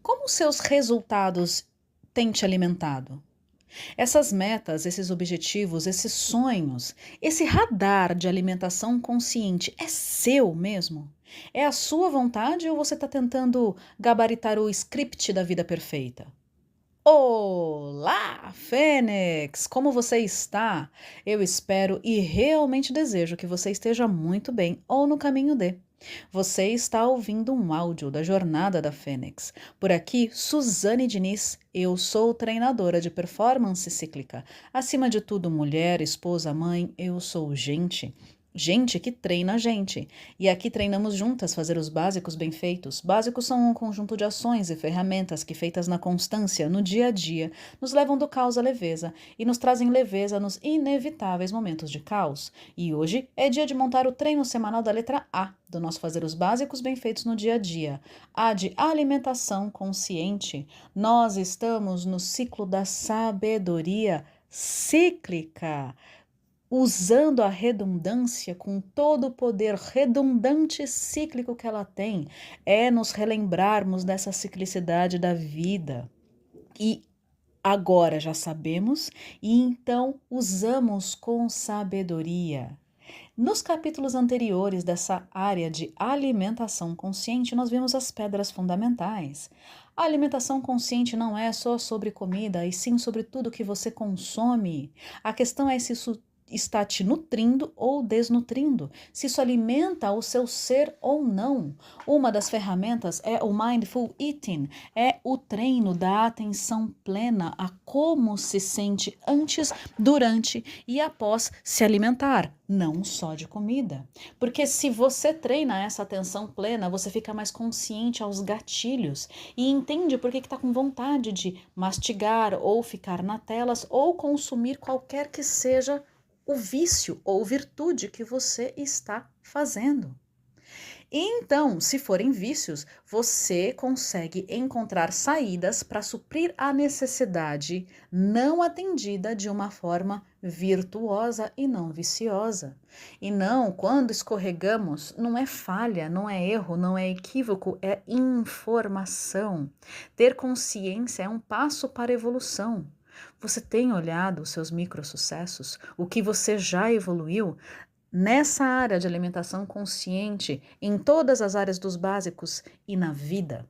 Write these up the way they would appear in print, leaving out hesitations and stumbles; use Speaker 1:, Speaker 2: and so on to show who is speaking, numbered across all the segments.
Speaker 1: Como seus resultados têm te alimentado? Essas metas, esses objetivos, esses sonhos, esse radar de alimentação consciente é seu mesmo? É a sua vontade ou você está tentando gabaritar o script da vida perfeita? Olá, Fênix! Como você está? Eu espero e realmente desejo que você esteja muito bem ou no caminho de. Você está ouvindo um áudio da Jornada da Fênix. Por aqui, Suzane Diniz. Eu sou treinadora de performance cíclica. Acima de tudo, mulher, esposa, mãe, eu sou gente. Gente que treina gente. E aqui treinamos juntas fazer os básicos bem feitos. Básicos são um conjunto de ações e ferramentas que, feitas na constância, no dia a dia, nos levam do caos à leveza e nos trazem leveza nos inevitáveis momentos de caos. E hoje é dia de montar o treino semanal da letra A do nosso fazer os básicos bem feitos no dia a dia. A de alimentação consciente. Nós estamos no ciclo da sabedoria cíclica, usando a redundância com todo o poder redundante cíclico que ela tem, é nos relembrarmos dessa ciclicidade da vida. E agora já sabemos, e então usamos com sabedoria. Nos capítulos anteriores dessa área de alimentação consciente, nós vimos as pedras fundamentais. A alimentação consciente não é só sobre comida, e sim sobre tudo que você consome. A questão é se isso está te nutrindo ou desnutrindo, se isso alimenta o seu ser ou não. Uma das ferramentas é o Mindful Eating, é o treino da atenção plena a como se sente antes, durante e após se alimentar, não só de comida. Porque se você treina essa atenção plena, você fica mais consciente aos gatilhos e entende por que está com vontade de mastigar ou ficar na telas ou consumir qualquer que seja o vício ou virtude que você está fazendo. Então, se forem vícios, você consegue encontrar saídas para suprir a necessidade não atendida de uma forma virtuosa e não viciosa. E não, quando escorregamos, não é falha, não é erro, não é equívoco, é informação. Ter consciência é um passo para a evolução. Você tem olhado os seus microsucessos, o que você já evoluiu? Nessa área de alimentação consciente, em todas as áreas dos básicos e na vida.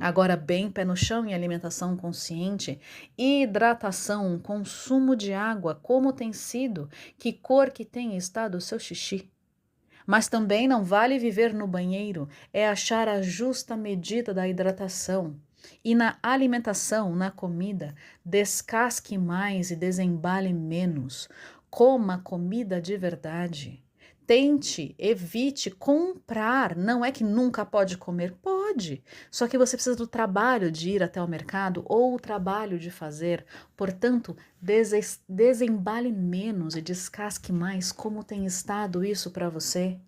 Speaker 1: Agora, bem pé no chão em alimentação consciente, hidratação, consumo de água, como tem sido, que cor que tem estado o seu xixi. Mas também não vale viver no banheiro, é achar a justa medida da hidratação. E na alimentação, na comida, descasque mais e desembale menos. Coma comida de verdade. Tente, evite comprar. Não é que nunca pode comer, pode. Só que você precisa do trabalho de ir até o mercado ou o trabalho de fazer. Portanto, desembale menos e descasque mais. Como tem estado isso para você?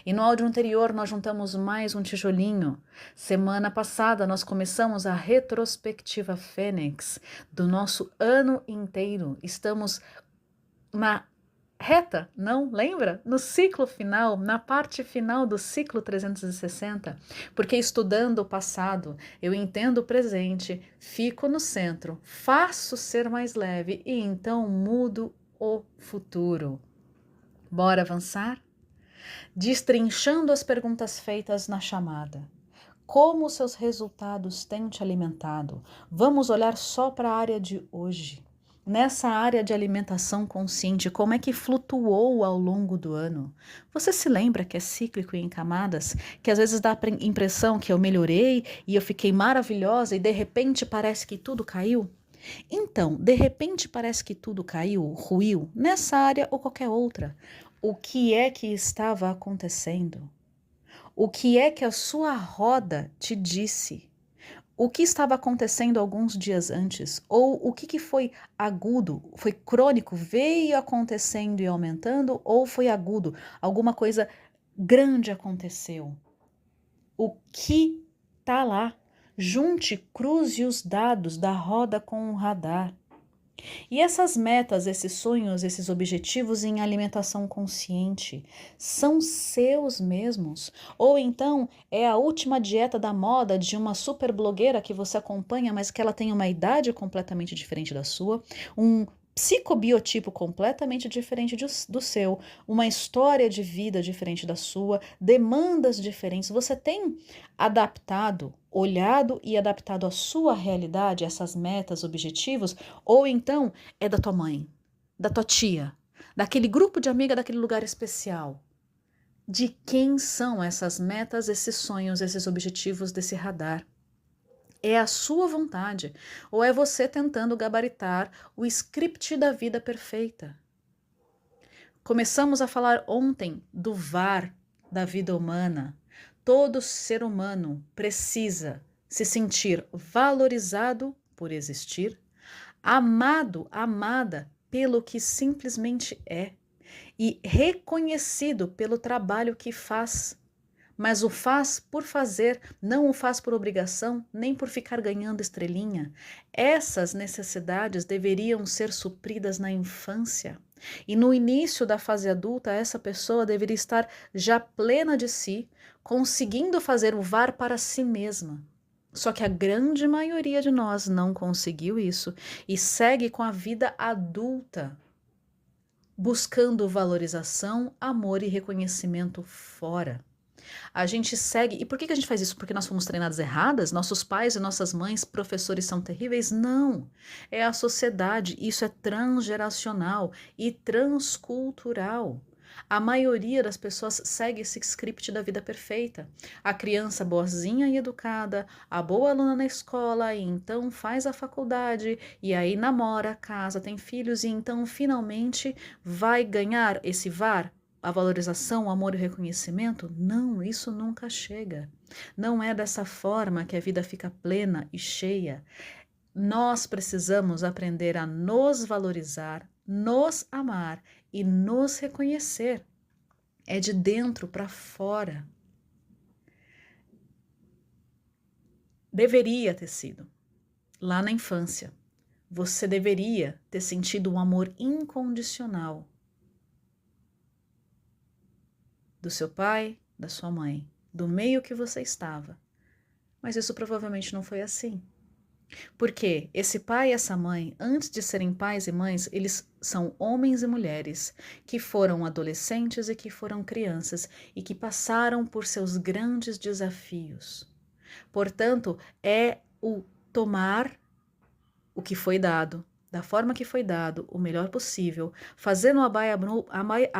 Speaker 1: E no áudio anterior nós juntamos mais um tijolinho. Semana passada nós começamos a retrospectiva Fênix do nosso ano inteiro. Estamos na reta, não lembra? No ciclo final, na parte final do ciclo 360, porque estudando o passado, eu entendo o presente, fico no centro, faço ser mais leve e então mudo o futuro. Bora avançar? Destrinchando as perguntas feitas na chamada. Como seus resultados têm te alimentado? Vamos olhar só para a área de hoje. Nessa área de alimentação consciente, como é que flutuou ao longo do ano? Você se lembra que é cíclico e em camadas? Que às vezes dá a impressão que eu melhorei e eu fiquei maravilhosa e de repente parece que tudo caiu? Então, de repente parece que tudo caiu, ruiu, nessa área ou qualquer outra. O que é que estava acontecendo? O que é que a sua roda te disse? O que estava acontecendo alguns dias antes? Ou o que foi agudo? Foi crônico? Veio acontecendo e aumentando? Ou foi agudo? Alguma coisa grande aconteceu? O que está lá? Junte, cruze os dados da roda com o radar. E essas metas, esses sonhos, esses objetivos em alimentação consciente são seus mesmos? Ou então é a última dieta da moda de uma super blogueira que você acompanha, mas que ela tem uma idade completamente diferente da sua, um psicobiotipo completamente diferente do seu, uma história de vida diferente da sua, demandas diferentes. Você tem adaptado, olhado e adaptado a sua realidade, essas metas, objetivos? Ou então é da tua mãe, da tua tia, daquele grupo de amiga daquele lugar especial? De quem são essas metas, esses sonhos, esses objetivos desse radar? É a sua vontade ou é você tentando gabaritar o script da vida perfeita? Começamos a falar ontem do VAR da vida humana. Todo ser humano precisa se sentir valorizado por existir, amado, amada pelo que simplesmente é e reconhecido pelo trabalho que faz. Mas o faz por fazer, não o faz por obrigação, nem por ficar ganhando estrelinha. Essas necessidades deveriam ser supridas na infância. E no início da fase adulta, essa pessoa deveria estar já plena de si, conseguindo fazer o VAR para si mesma. Só que a grande maioria de nós não conseguiu isso e segue com a vida adulta, buscando valorização, amor e reconhecimento fora. A gente segue. E por que a gente faz isso? Porque nós fomos treinadas erradas? Nossos pais e nossas mães, professores são terríveis? Não. É a sociedade. Isso é transgeracional e transcultural. A maioria das pessoas segue esse script da vida perfeita. A criança boazinha e educada, a boa aluna na escola, e então faz a faculdade, e aí namora, casa, tem filhos, e então finalmente vai ganhar esse VAR, a valorização, o amor e o reconhecimento? Não, isso nunca chega. Não é dessa forma que a vida fica plena e cheia. Nós precisamos aprender a nos valorizar, nos amar e nos reconhecer. É de dentro para fora. Deveria ter sido lá na infância. Você deveria ter sentido um amor incondicional do seu pai, da sua mãe, do meio que você estava. Mas isso provavelmente não foi assim. Porque esse pai e essa mãe, antes de serem pais e mães, eles são homens e mulheres que foram adolescentes e que foram crianças e que passaram por seus grandes desafios. Portanto, é o tomar o que foi dado, da forma que foi dado, o melhor possível, fazendo a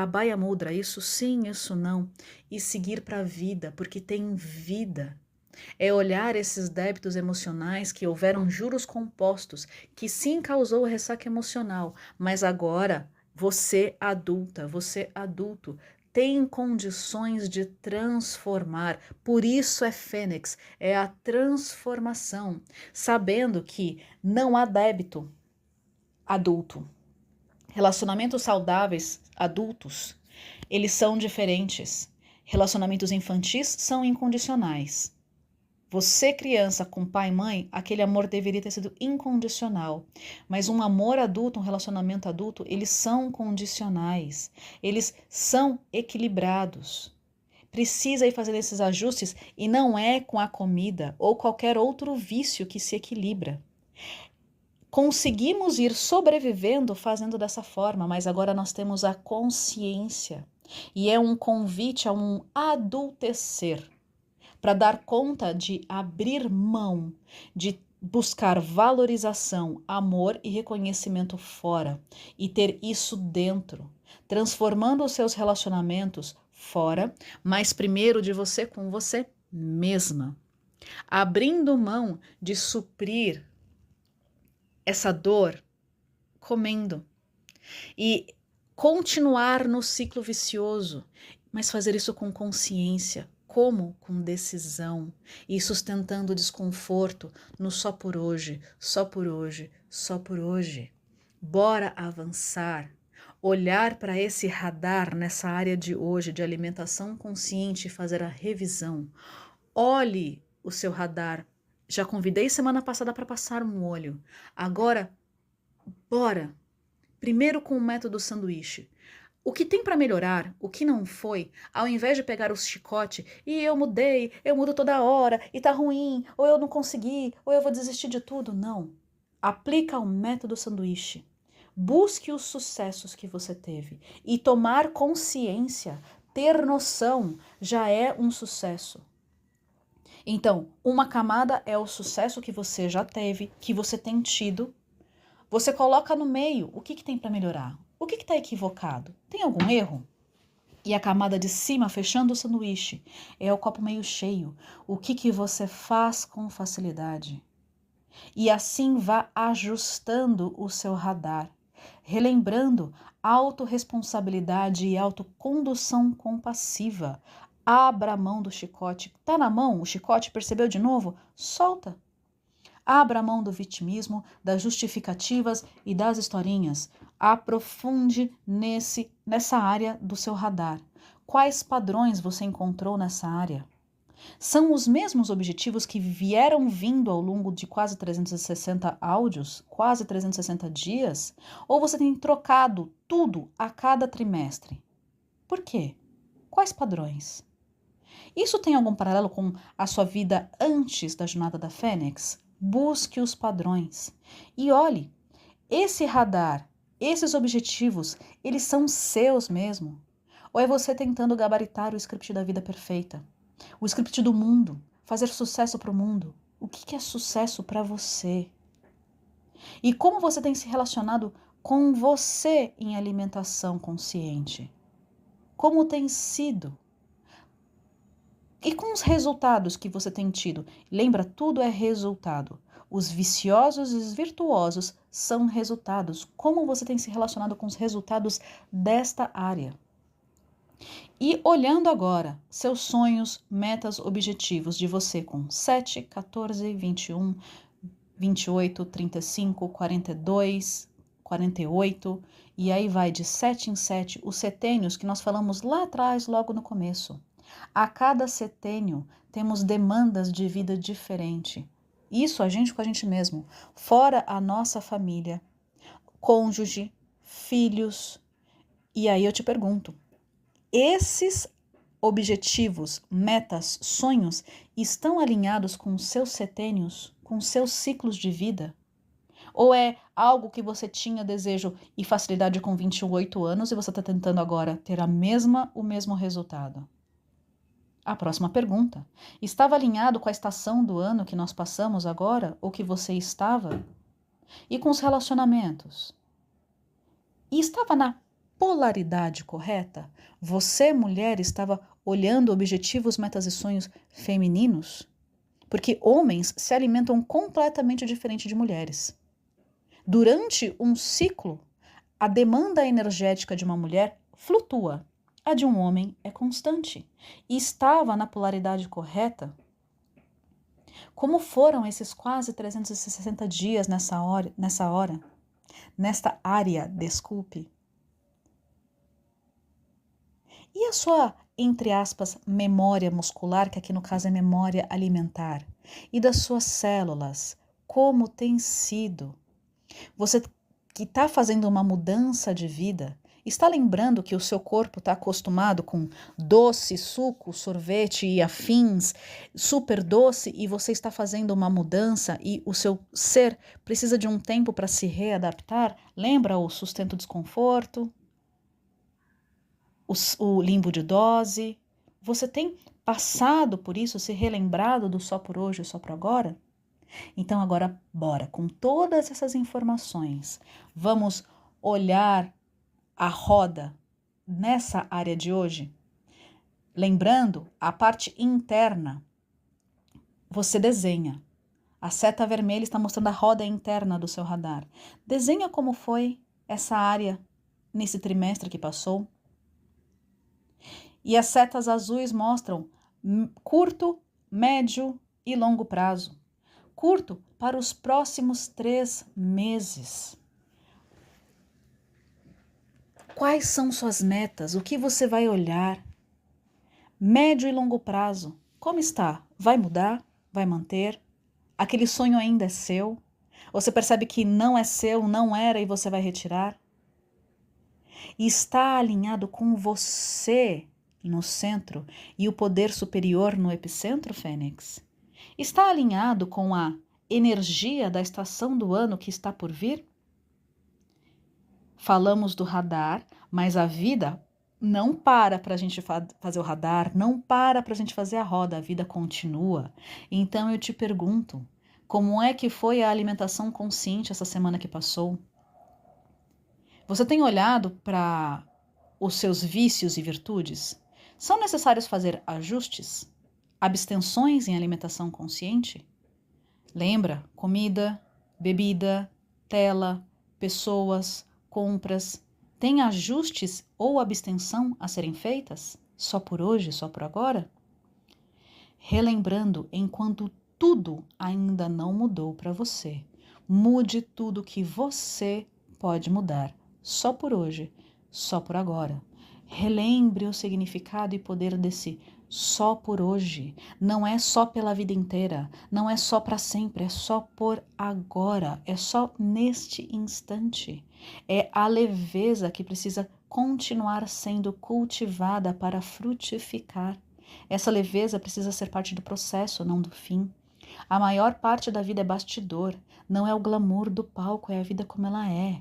Speaker 1: baia mudra, isso sim, isso não, e seguir para a vida, porque tem vida. É olhar esses débitos emocionais que houveram juros compostos, que sim causou ressaca emocional, mas agora você adulta, você adulto, tem condições de transformar. Por isso é Fênix, é a transformação, sabendo que não há débito adulto. Relacionamentos saudáveis adultos, eles são diferentes. Relacionamentos infantis são incondicionais. Você, criança, com pai e mãe, aquele amor deveria ter sido incondicional. Mas um amor adulto, um relacionamento adulto, eles são condicionais. Eles são equilibrados. Precisa ir fazer esses ajustes e não é com a comida ou qualquer outro vício que se equilibra. Conseguimos ir sobrevivendo fazendo dessa forma, mas agora nós temos a consciência. E é um convite a um adultecer, para dar conta de abrir mão, de buscar valorização, amor e reconhecimento fora e ter isso dentro, transformando os seus relacionamentos fora, mas primeiro de você com você mesma, abrindo mão de suprir essa dor comendo e continuar no ciclo vicioso, mas fazer isso com consciência. Como? Com decisão e sustentando o desconforto no só por hoje, só por hoje, só por hoje. Bora avançar, olhar para esse radar nessa área de hoje de alimentação consciente e fazer a revisão. Olhe o seu radar. Já convidei semana passada para passar um olho. Agora Bora! Primeiro com o método sanduíche. O que tem para melhorar, o que não foi, ao invés de pegar o chicote e eu mudei, eu mudo toda hora e tá ruim, ou eu não consegui, ou eu vou desistir de tudo, não. Aplica o método sanduíche. Busque os sucessos que você teve e tomar consciência, ter noção, já é um sucesso. Então, uma camada é o sucesso que você já teve, que você tem tido. Você coloca no meio o que tem para melhorar. O que está equivocado? Tem algum erro? E a camada de cima, fechando o sanduíche, é o copo meio cheio. O que você faz com facilidade? E assim vá ajustando o seu radar, relembrando autorresponsabilidade e autocondução compassiva. Abra a mão do chicote. Tá na mão o chicote? Percebeu de novo? Solta. Abra a mão do vitimismo, das justificativas e das historinhas. Aprofunde nessa área do seu radar. Quais padrões você encontrou nessa área? São os mesmos objetivos que vieram vindo ao longo de quase 360 áudios, quase 360 dias? Ou você tem trocado tudo a cada trimestre? Por quê? Quais padrões? Isso tem algum paralelo com a sua vida antes da jornada da Fênix? Busque os padrões. E olhe, esse radar, esses objetivos, eles são seus mesmo? Ou é você tentando gabaritar o script da vida perfeita? O script do mundo, fazer sucesso para o mundo? O que é sucesso para você? E como você tem se relacionado com você em alimentação consciente? Como tem sido? E com os resultados que você tem tido? Lembra, tudo é resultado. Os viciosos e os virtuosos são resultados. Como você tem se relacionado com os resultados desta área? E olhando agora seus sonhos, metas, objetivos de você com 7, 14, 21, 28, 35, 42, 48, e aí vai de 7 em 7, os setênios que nós falamos lá atrás, logo no começo. A cada setênio temos demandas de vida diferente. Isso a gente com a gente mesmo, fora a nossa família, cônjuge, filhos. E aí eu te pergunto, esses objetivos, metas, sonhos estão alinhados com os seus setênios, com os seus ciclos de vida? Ou é algo que você tinha desejo e facilidade com 28 anos e você está tentando agora ter o mesmo resultado? A próxima pergunta: estava alinhado com a estação do ano que nós passamos agora, ou que você estava? E com os relacionamentos? E estava na polaridade correta? Você, mulher, estava olhando objetivos, metas e sonhos femininos? Porque homens se alimentam completamente diferente de mulheres. Durante um ciclo, a demanda energética de uma mulher flutua. A de um homem é constante. E estava na polaridade correta? Como foram esses quase 360 dias nesta área, desculpe? E a sua, entre aspas, memória muscular, que aqui no caso é memória alimentar? E das suas células? Como tem sido? Você que está fazendo uma mudança de vida, está lembrando que o seu corpo está acostumado com doce, suco, sorvete e afins, super doce, e você está fazendo uma mudança e o seu ser precisa de um tempo para se readaptar? Lembra o sustento desconforto? O limbo de dose? Você tem passado por isso, se relembrado do só por hoje e só por agora? Então agora, bora, com todas essas informações, vamos olhar a roda nessa área de hoje? Lembrando, a parte interna, você desenha. A seta vermelha está mostrando a roda interna do seu radar. Desenha como foi essa área nesse trimestre que passou. E as setas azuis mostram curto, médio e longo prazo. Curto para os próximos 3 meses. Quais são suas metas? O que você vai olhar? Médio e longo prazo. Como está? Vai mudar? Vai manter? Aquele sonho ainda é seu? Você percebe que não é seu, não era e você vai retirar? E está alinhado com você no centro e o poder superior no epicentro, Fênix? Está alinhado com a energia da estação do ano que está por vir? Falamos do radar, mas a vida não para a gente fazer o radar, não para a gente fazer a roda, a vida continua. Então eu te pergunto, como é que foi a alimentação consciente essa semana que passou? Você tem olhado para os seus vícios e virtudes? São necessários fazer ajustes? Abstenções em alimentação consciente? Lembra, comida, bebida, tela, pessoas, compras, tem ajustes ou abstenção a serem feitas? Só por hoje, só por agora? Relembrando, enquanto tudo ainda não mudou para você, mude tudo que você pode mudar, só por hoje, só por agora. Relembre o significado e poder desse só por hoje. Não é só pela vida inteira, não é só para sempre, é só por agora, é só neste instante. É a leveza que precisa continuar sendo cultivada para frutificar. Essa leveza precisa ser parte do processo, não do fim. A maior parte da vida é bastidor, não é o glamour do palco, é a vida como ela é.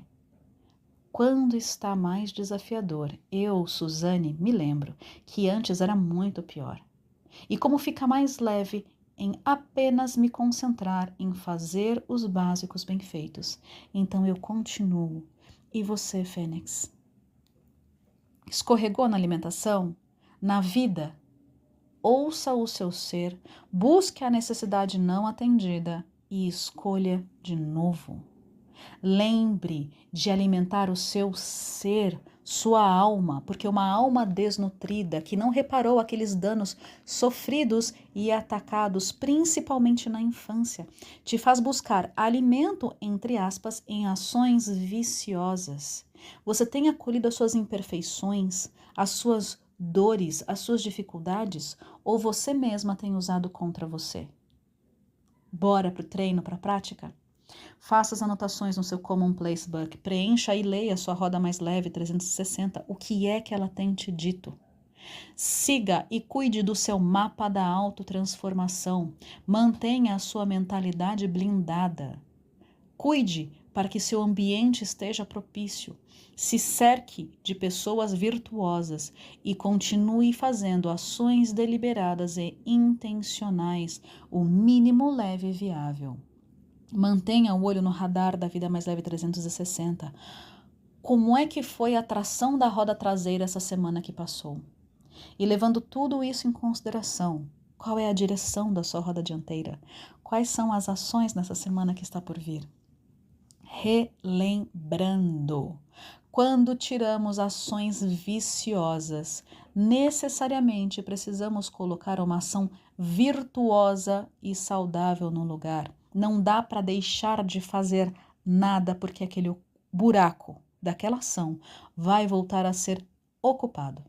Speaker 1: Quando está mais desafiador, eu, Suzane, me lembro que antes era muito pior. E como fica mais leve em apenas me concentrar em fazer os básicos bem feitos. Então eu continuo. E você, Fênix? Escorregou na alimentação? Na vida? Ouça o seu ser, busque a necessidade não atendida e escolha de novo. Lembre de alimentar o seu ser, sua alma, porque uma alma desnutrida que não reparou aqueles danos sofridos e atacados, principalmente na infância, te faz buscar alimento, entre aspas, em ações viciosas. Você tem acolhido as suas imperfeições, as suas dores, as suas dificuldades, ou você mesma tem usado contra você? Bora pro treino, pra prática? Faça as anotações no seu Commonplace Book, preencha e leia sua roda mais leve 360, o que é que ela tem te dito. Siga e cuide do seu mapa da autotransformação, mantenha a sua mentalidade blindada. Cuide para que seu ambiente esteja propício. Se cerque de pessoas virtuosas e continue fazendo ações deliberadas e intencionais, o mínimo leve e viável. Mantenha o olho no radar da Vida Mais Leve 360. Como é que foi a tração da roda traseira essa semana que passou? E levando tudo isso em consideração, qual é a direção da sua roda dianteira? Quais são as ações nessa semana que está por vir? Relembrando, quando tiramos ações viciosas, necessariamente precisamos colocar uma ação virtuosa e saudável no lugar. Não dá para deixar de fazer nada porque aquele buraco daquela ação vai voltar a ser ocupado.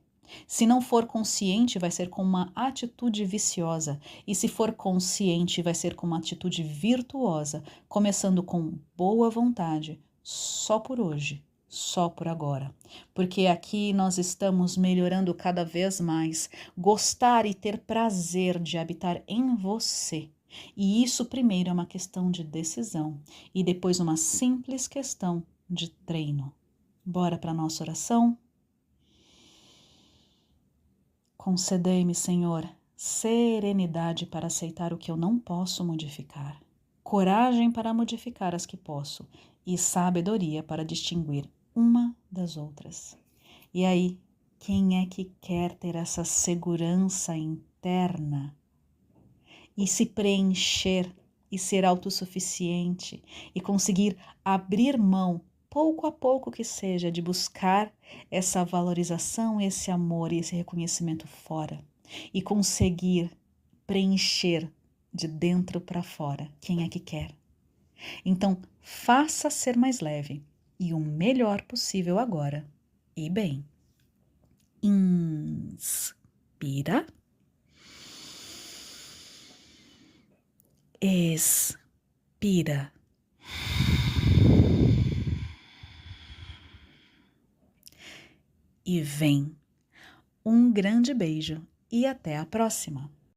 Speaker 1: Se não for consciente, vai ser com uma atitude viciosa. E se for consciente, vai ser com uma atitude virtuosa, começando com boa vontade, só por hoje, só por agora. Porque aqui nós estamos melhorando cada vez mais. Gostar e ter prazer de habitar em você. E isso primeiro é uma questão de decisão e depois uma simples questão de treino. Bora para a nossa oração? Concedei-me, Senhor, serenidade para aceitar o que eu não posso modificar, coragem para modificar as que posso e sabedoria para distinguir uma das outras. E aí, quem é que quer ter essa segurança interna e se preencher e ser autossuficiente e conseguir abrir mão, pouco a pouco que seja, de buscar essa valorização, esse amor e esse reconhecimento fora e conseguir preencher de dentro para fora? Quem é que quer? Então, faça ser mais leve e o melhor possível agora. E bem, inspira. Expira. e vem. Um grande beijo e até a próxima!